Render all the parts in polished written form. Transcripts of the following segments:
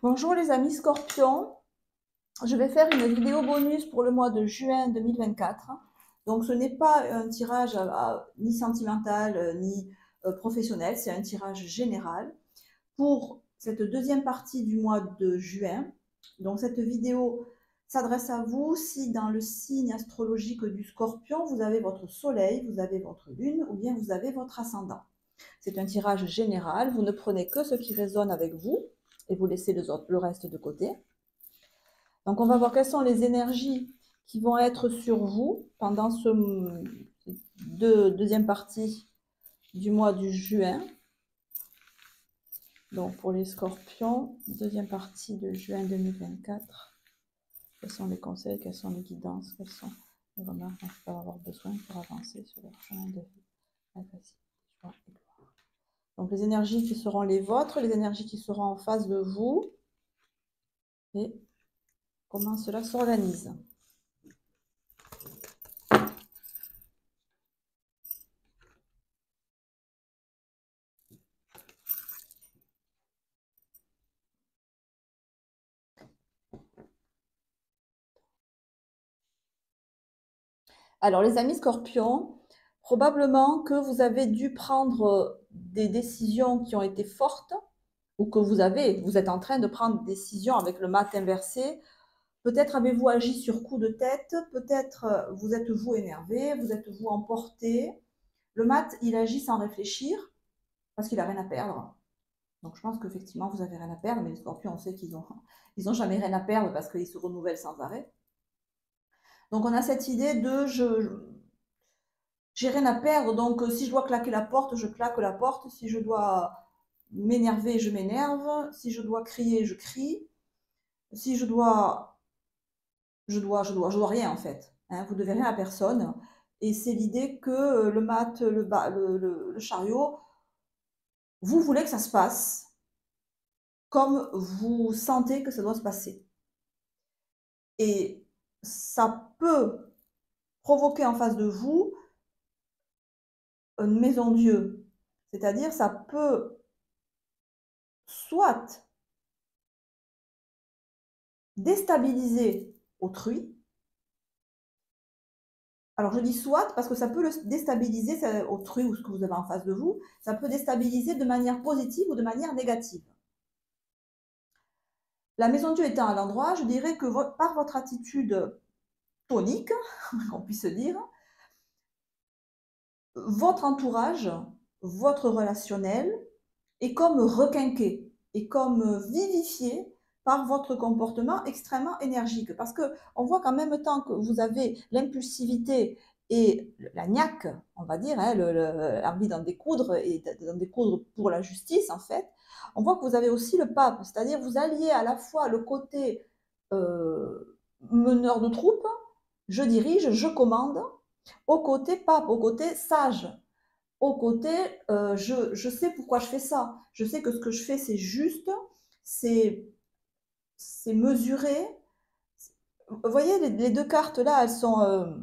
Bonjour les amis scorpions, je vais faire une vidéo bonus pour le mois de juin 2024. Donc ce n'est pas un tirage ni sentimental ni professionnel, c'est un tirage général pour cette deuxième partie du mois de juin. Donc cette vidéo s'adresse à vous si dans le signe astrologique du scorpion, vous avez votre soleil, vous avez votre lune ou bien vous avez votre ascendant. C'est un tirage général, vous ne prenez que ce qui résonne avec vous et vous laissez le reste de côté. Donc on va voir quelles sont les énergies qui vont être sur vous pendant ce deuxième partie du mois de juin. Donc pour les scorpions, deuxième partie de juin 2024. Quels sont les conseils, quelles sont les guidances, quelles sont les remarques dont ils peuvent avoir besoin pour avancer sur leur chemin de vie. Joie et gloire. Donc les énergies qui seront les vôtres, les énergies qui seront en face de vous et comment cela s'organise. Alors les amis scorpions, probablement que vous avez dû prendre des décisions qui ont été fortes ou que vous êtes en train de prendre des décisions avec le mat inversé. Peut-être avez-vous agi sur coup de tête, peut-être vous êtes-vous énervé, vous êtes-vous emporté. Le mat, il agit sans réfléchir parce qu'il n'a rien à perdre. Donc je pense qu'effectivement, vous n'avez rien à perdre, mais les scorpions, on sait qu'ils n'ont jamais rien à perdre parce qu'ils se renouvellent sans arrêt. Donc on a cette idée de j'ai rien à perdre, donc si je dois claquer la porte, je claque la porte. Si je dois m'énerver, je m'énerve. Si je dois crier, je crie. Si je dois rien en fait. Hein, vous devez rien à personne. Et c'est l'idée que le mat, le chariot, vous voulez que ça se passe comme vous sentez que ça doit se passer. Et ça peut provoquer en face de vous une maison Dieu. C'est-à-dire, ça peut soit déstabiliser autrui. Alors je dis soit parce que ça peut le déstabiliser autrui ou ce que vous avez en face de vous, ça peut déstabiliser de manière positive ou de manière négative. La maison Dieu étant à l'endroit, je dirais que par votre attitude tonique, on puisse dire, votre entourage, votre relationnel est comme requinqué, est comme vivifié par votre comportement extrêmement énergique. Parce qu'on voit qu'en même temps que vous avez l'impulsivité et la niaque, on va dire, hein, l'envie d'en découdre et d'en découdre pour la justice, en fait, on voit que vous avez aussi le pape, c'est-à-dire vous alliez à la fois le côté meneur de troupes, je dirige, je commande, au côté pape, au côté sage, au côté je sais pourquoi je fais ça. Je sais que ce que je fais, c'est juste, c'est mesuré. Vous voyez, les deux cartes là, elles sont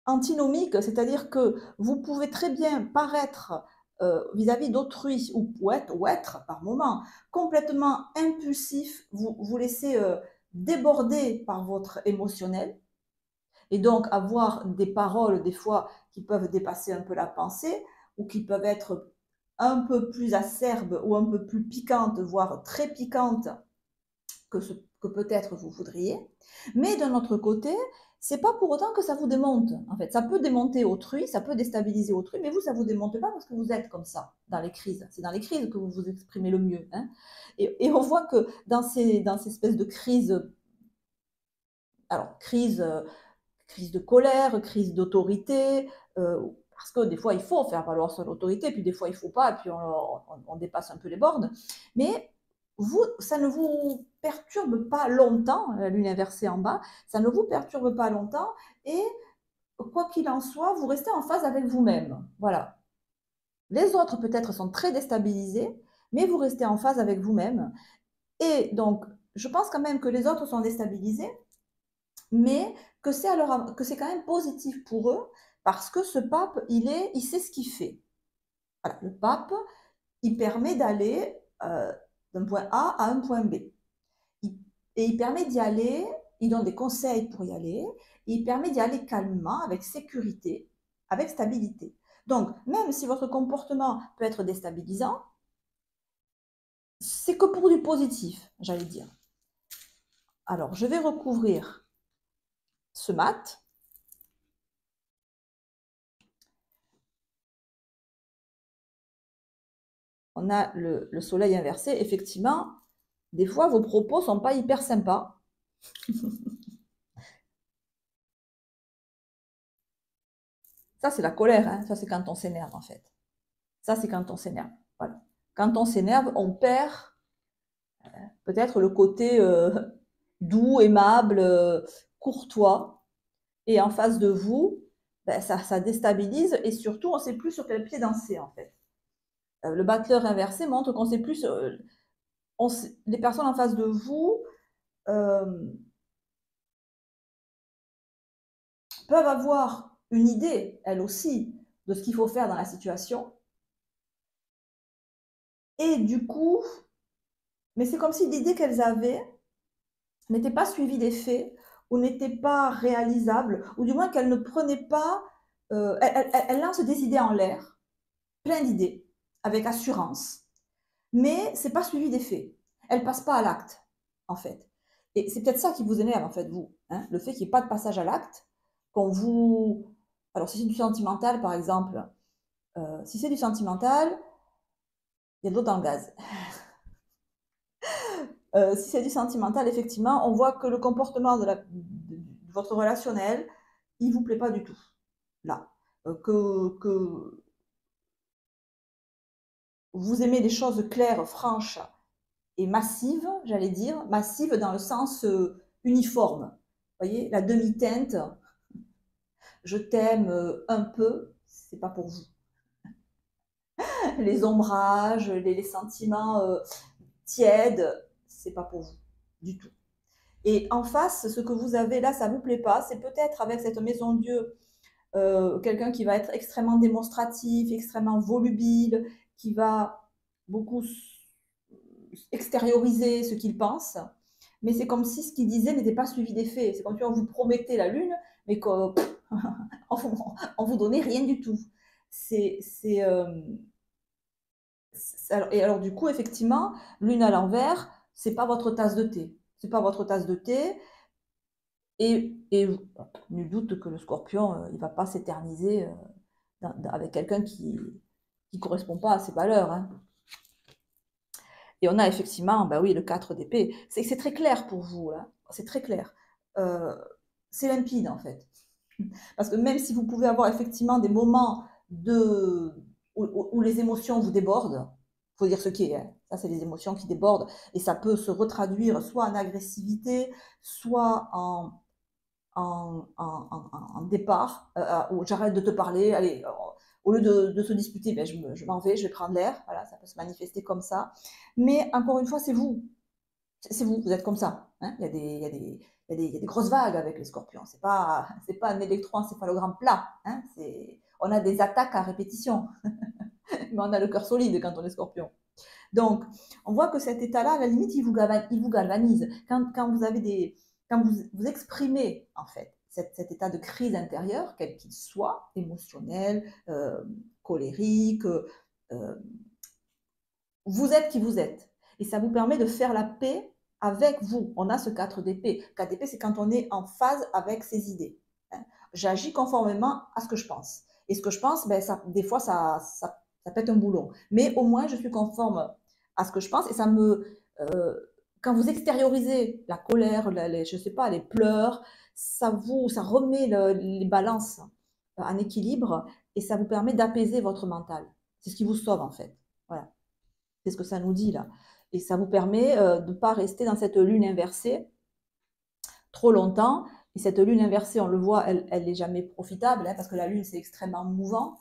antinomiques, c'est-à-dire que vous pouvez très bien paraître vis-à-vis d'autrui ou être par moment complètement impulsif, vous laissez déborder par votre émotionnel et donc avoir des paroles des fois qui peuvent dépasser un peu la pensée ou qui peuvent être un peu plus acerbes ou un peu plus piquantes, voire très piquantes que ce que peut-être vous voudriez. Mais d'un autre côté, c'est pas pour autant que ça vous démonte. En fait, ça peut démonter autrui, ça peut déstabiliser autrui, mais vous, ça vous démonte pas parce que vous êtes comme ça dans les crises. C'est dans les crises que vous vous exprimez le mieux. Hein. Et on voit que dans ces espèces de crises, alors crise de colère, crise d'autorité, parce que des fois il faut faire valoir son autorité, puis des fois il ne faut pas, et puis on dépasse un peu les bornes. Mais vous, ça ne vous perturbe pas longtemps, la lune inversée en bas, ça ne vous perturbe pas longtemps, et quoi qu'il en soit, vous restez en phase avec vous-même. Voilà. Les autres peut-être sont très déstabilisés, mais vous restez en phase avec vous-même. Et donc, je pense quand même que les autres sont déstabilisés, mais que c'est quand même positif pour eux parce que ce pape, il sait ce qu'il fait. Voilà, le pape, il permet d'aller d'un point A à un point B. Et il permet d'y aller, il donne des conseils pour y aller, et il permet d'y aller calmement, avec sécurité, avec stabilité. Donc, même si votre comportement peut être déstabilisant, c'est que pour du positif, j'allais dire. Alors, je vais recouvrir ce mat. On a le soleil inversé. Effectivement, des fois, vos propos ne sont pas hyper sympas. Ça, c'est la colère. Hein. Ça, c'est quand on s'énerve, en fait. Ça, c'est quand on s'énerve. Voilà. Quand on s'énerve, on perd peut-être le côté doux, aimable, courtois. Et en face de vous, ben, ça déstabilise et surtout, on ne sait plus sur quel pied danser, en fait. Le battleur inversé montre qu'on ne sait plus... les personnes en face de vous euh, peuvent avoir une idée, elles aussi, de ce qu'il faut faire dans la situation. Et du coup, mais c'est comme si l'idée qu'elles avaient n'était pas suivie des faits ou n'était pas réalisable, ou du moins qu'elles ne prenaient pas... elles lancent des idées en l'air, plein d'idées, avec assurance, mais c'est pas suivi des faits. Elles passent pas à l'acte, en fait. Et c'est peut-être ça qui vous énerve, en fait, vous. Hein, le fait qu'il n'y ait pas de passage à l'acte, qu'on vous... Alors, si c'est du sentimental, par exemple, si c'est du sentimental, il y a de l'eau dans le gaz. Si c'est du sentimental, effectivement, on voit que le comportement de votre relationnel, il ne vous plaît pas du tout. Là. Que vous aimez des choses claires, franches et massives, j'allais dire, massives dans le sens uniforme. Vous voyez, la demi-teinte, je t'aime un peu, c'est pas pour vous. Les ombrages, les sentiments tièdes, c'est pas pour vous du tout. Et en face, ce que vous avez là, ça vous plaît pas, c'est peut-être avec cette maison Dieu quelqu'un qui va être extrêmement démonstratif, extrêmement volubile, qui va beaucoup extérioriser ce qu'il pense, mais c'est comme si ce qu'il disait n'était pas suivi des faits. C'est comme si on vous promettait la lune, mais qu'on vous donnait rien du tout. Et alors du coup, effectivement, lune à l'envers, c'est pas votre tasse de thé. C'est pas votre tasse de thé. Et nul doute que le scorpion, il va pas s'éterniser avec quelqu'un qui ne correspond pas à ses valeurs. Hein. Et on a effectivement, bah oui, le 4 d'épée. C'est très clair pour vous, là. C'est très clair. Euh, c'est limpide, en fait. Parce que même si vous pouvez avoir effectivement des moments où les émotions vous débordent, il faut dire ce qui est, hein. Ça, c'est les émotions qui débordent, et ça peut se retraduire soit en agressivité, soit en départ, où j'arrête de te parler, allez, au lieu de se disputer, ben, je m'en vais, je vais prendre l'air, voilà, ça peut se manifester comme ça. Mais encore une fois, c'est vous, vous êtes comme ça. Hein. Il y a des grosses vagues avec les scorpions, c'est pas un électroencéphalogramme plat, hein. On a des attaques à répétition, mais on a le cœur solide quand on est scorpion. Donc, on voit que cet état-là, à la limite, il vous galvanise. Quand vous avez quand vous exprimez, en fait, cet état de crise intérieure, quel qu'il soit, émotionnel, colérique, vous êtes qui vous êtes. Et ça vous permet de faire la paix avec vous. On a ce 4 d'épée. 4 d'épée, c'est quand on est en phase avec ses idées. Hein. J'agis conformément à ce que je pense. Et ce que je pense, ben, des fois, ça pète un boulon. Mais au moins, je suis conforme à ce que je pense. Et quand vous extériorisez la colère, je sais pas, les pleurs, ça remet les balances en équilibre et ça vous permet d'apaiser votre mental. C'est ce qui vous sauve, en fait. Voilà. C'est ce que ça nous dit là. Et ça vous permet de ne pas rester dans cette lune inversée trop longtemps. Et cette lune inversée, on le voit, elle n'est jamais profitable, hein, parce que la lune, c'est extrêmement mouvant.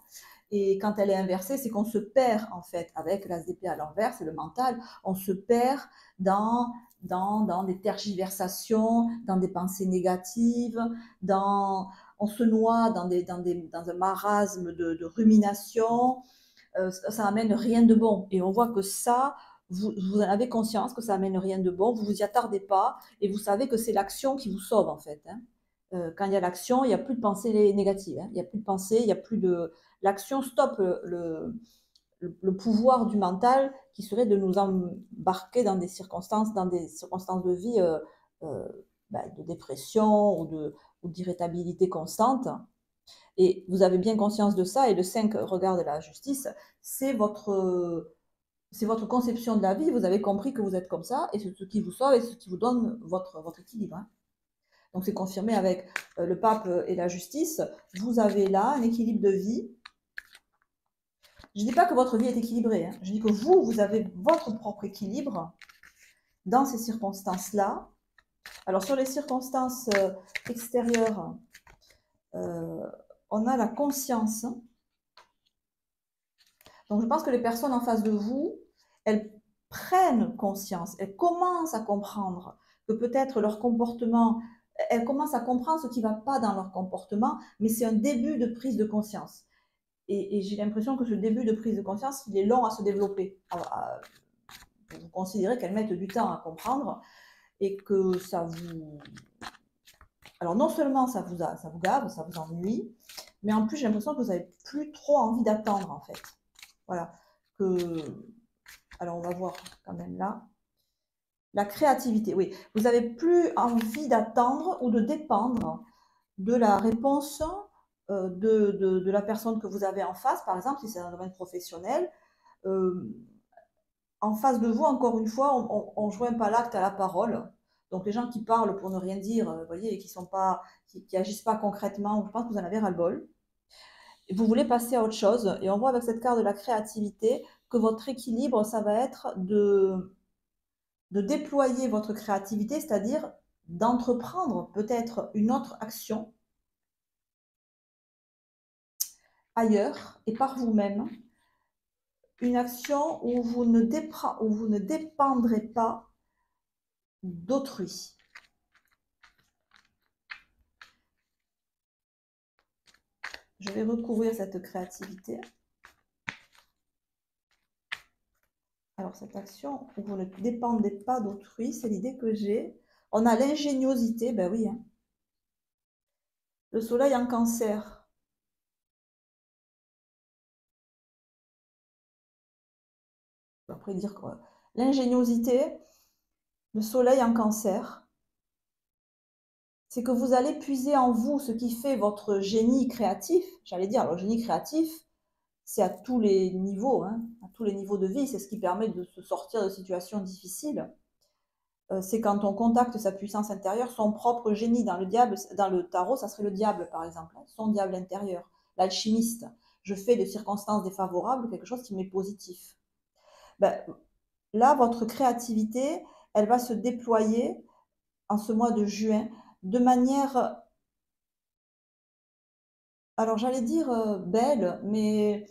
Et quand elle est inversée, c'est qu'on se perd, en fait, avec l'as d'épée à l'envers, c'est le mental, on se perd dans des tergiversations, dans des pensées négatives, on se noie dans un marasme de rumination. Ça n'amène rien de bon. Et on voit que ça, vous en avez conscience que ça amène rien de bon, vous vous y attardez pas, et vous savez que c'est l'action qui vous sauve, en fait, hein. Quand il y a l'action, il n'y a plus de pensée négative, hein. Il n'y a plus de pensée, il n'y a plus de... L'action stoppe le pouvoir du mental qui serait de nous embarquer dans des circonstances de vie euh, de dépression ou d'irritabilité constante. Et vous avez bien conscience de ça. Et le 5 regard de la justice, c'est votre conception de la vie. Vous avez compris que vous êtes comme ça et c'est ce qui vous sauve et ce qui vous donne votre équilibre, hein. Donc c'est confirmé avec le pape et la justice. Vous avez là un équilibre de vie. Je ne dis pas que votre vie est équilibrée, hein. Je dis que vous avez votre propre équilibre dans ces circonstances-là. Alors sur les circonstances extérieures, on a la conscience. Donc je pense que les personnes en face de vous, elles prennent conscience, elles commencent à comprendre que peut-être leur comportement, elles commencent à comprendre ce qui ne va pas dans leur comportement, mais c'est un début de prise de conscience. Et j'ai l'impression que ce début de prise de conscience, il est long à se développer. Vous considérez qu'elles mettent du temps à comprendre et que ça vous... Alors non seulement ça vous gave, ça vous ennuie, mais en plus j'ai l'impression que vous n'avez plus trop envie d'attendre, en fait. Voilà. Alors on va voir quand même là. La créativité, oui. Vous n'avez plus envie d'attendre ou de dépendre de la réponse de la personne que vous avez en face, par exemple, si c'est un domaine professionnel. En face de vous, encore une fois, on ne joint pas l'acte à la parole. Donc les gens qui parlent pour ne rien dire, vous voyez, et qui agissent pas concrètement, je pense que vous en avez ras-le-bol. Et vous voulez passer à autre chose. Et on voit avec cette carte de la créativité que votre équilibre, ça va être de déployer votre créativité, c'est-à-dire d'entreprendre peut-être une autre action ailleurs et par vous-même, une action où vous ne dépendrez pas d'autrui. Je vais recouvrir cette créativité. Alors cette action où vous ne dépendez pas d'autrui, c'est l'idée que j'ai. On a l'ingéniosité, ben oui, hein. Le soleil en cancer. Après dire quoi? L'ingéniosité, le soleil en cancer, c'est que vous allez puiser en vous ce qui fait votre génie créatif. J'allais dire, le génie créatif, c'est à tous les niveaux, hein, à tous les niveaux de vie. C'est ce qui permet de se sortir de situations difficiles. C'est quand on contacte sa puissance intérieure, son propre génie. Dans le tarot, ça serait le diable, par exemple, hein, son diable intérieur, l'alchimiste. Je fais de circonstances défavorables quelque chose qui m'est positif. Ben, là, votre créativité, elle va se déployer en ce mois de juin de manière, alors j'allais dire belle, mais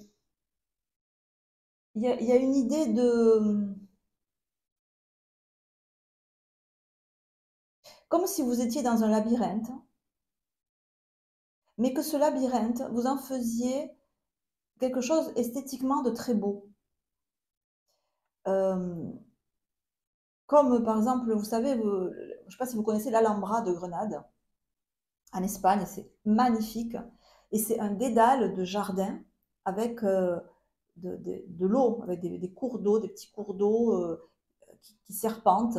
il y a une idée de... Comme si vous étiez dans un labyrinthe, mais que ce labyrinthe, vous en faisiez quelque chose esthétiquement de très beau. Euh, Comme par exemple, vous savez, je ne sais pas si vous connaissez l'Alhambra de Grenade, en Espagne, c'est magnifique. Et c'est un dédale de jardin avec de l'eau, avec des cours d'eau, des petits cours d'eau qui serpentent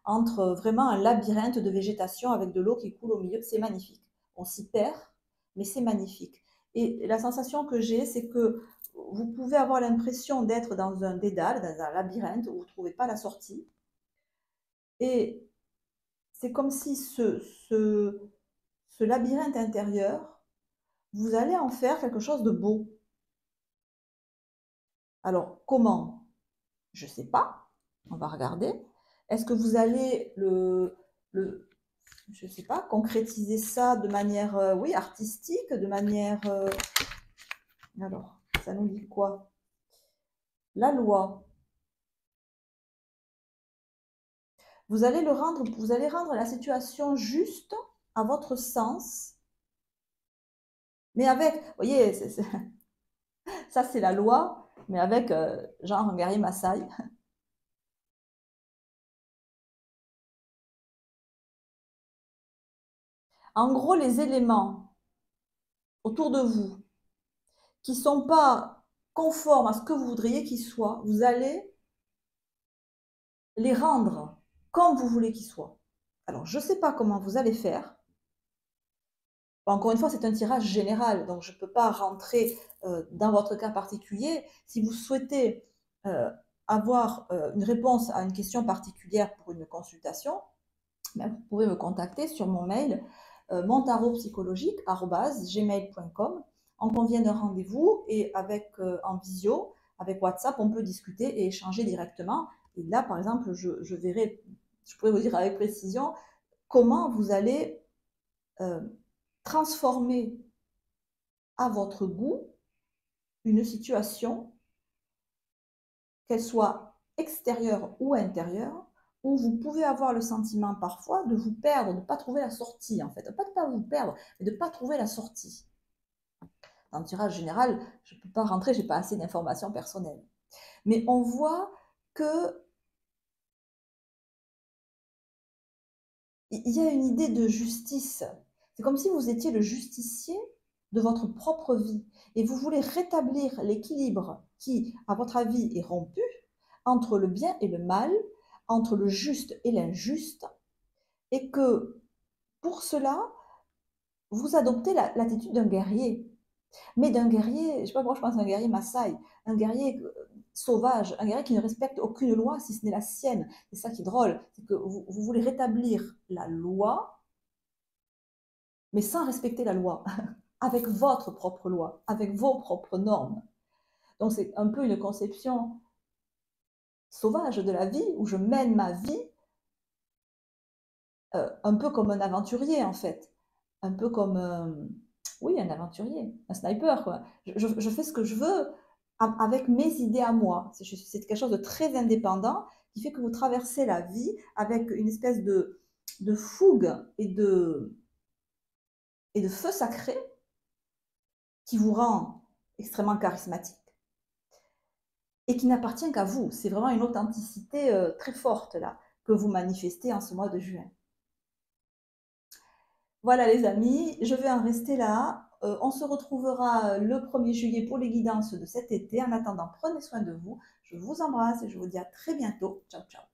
entre vraiment un labyrinthe de végétation avec de l'eau qui coule au milieu. C'est magnifique. On s'y perd, mais c'est magnifique. Et la sensation que j'ai, c'est que vous pouvez avoir l'impression d'être dans un dédale, dans un labyrinthe où vous ne trouvez pas la sortie. Et c'est comme si ce labyrinthe intérieur, vous allez en faire quelque chose de beau. Alors, comment? Je ne sais pas. On va regarder. Est-ce que vous allez je ne sais pas, concrétiser ça de manière, oui, artistique, de manière... alors, ça nous dit quoi? La loi. Vous allez rendre la situation juste à votre sens, mais avec, vous voyez, ça c'est la loi, mais avec genre un guerrier Maasai. En gros, les éléments autour de vous qui ne sont pas conformes à ce que vous voudriez qu'ils soient, vous allez les rendre comme vous voulez qu'ils soient. Alors, je ne sais pas comment vous allez faire. Encore une fois, c'est un tirage général, donc je ne peux pas rentrer dans votre cas particulier. Si vous souhaitez avoir une réponse à une question particulière pour une consultation, ben, vous pouvez me contacter sur mon mail montarotpsychologique@gmail.com. On convient d'un rendez-vous et en visio, avec WhatsApp, on peut discuter et échanger directement. Et là, par exemple, je verrai, je pourrais vous dire avec précision comment vous allez transformer à votre goût une situation, qu'elle soit extérieure ou intérieure, où vous pouvez avoir le sentiment parfois de vous perdre, de ne pas trouver la sortie en fait. Pas de ne pas vous perdre, mais de ne pas trouver la sortie. Dans le tirage général, je ne peux pas rentrer, je n'ai pas assez d'informations personnelles. Mais on voit que il y a une idée de justice. C'est comme si vous étiez le justicier de votre propre vie et vous voulez rétablir l'équilibre qui, à votre avis, est rompu entre le bien et le mal, entre le juste et l'injuste, et que pour cela, vous adoptez l'attitude d'un guerrier. Mais d'un guerrier, je ne sais pas pourquoi je pense à un guerrier Maasai, un guerrier sauvage, un guerrier qui ne respecte aucune loi si ce n'est la sienne. C'est ça qui est drôle, c'est que vous voulez rétablir la loi, mais sans respecter la loi, avec votre propre loi, avec vos propres normes. Donc c'est un peu une conception sauvage de la vie, où je mène ma vie un peu comme un aventurier en fait, un peu comme, oui, un aventurier, un sniper quoi. Je fais ce que je veux avec mes idées à moi. C'est quelque chose de très indépendant qui fait que vous traversez la vie avec une espèce de fougue et de feu sacré qui vous rend extrêmement charismatique et qui n'appartient qu'à vous. C'est vraiment une authenticité très forte là que vous manifestez en ce mois de juin. Voilà les amis, je vais en rester là. On se retrouvera le 1er juillet pour les guidances de cet été. En attendant, prenez soin de vous. Je vous embrasse et je vous dis à très bientôt. Ciao, ciao.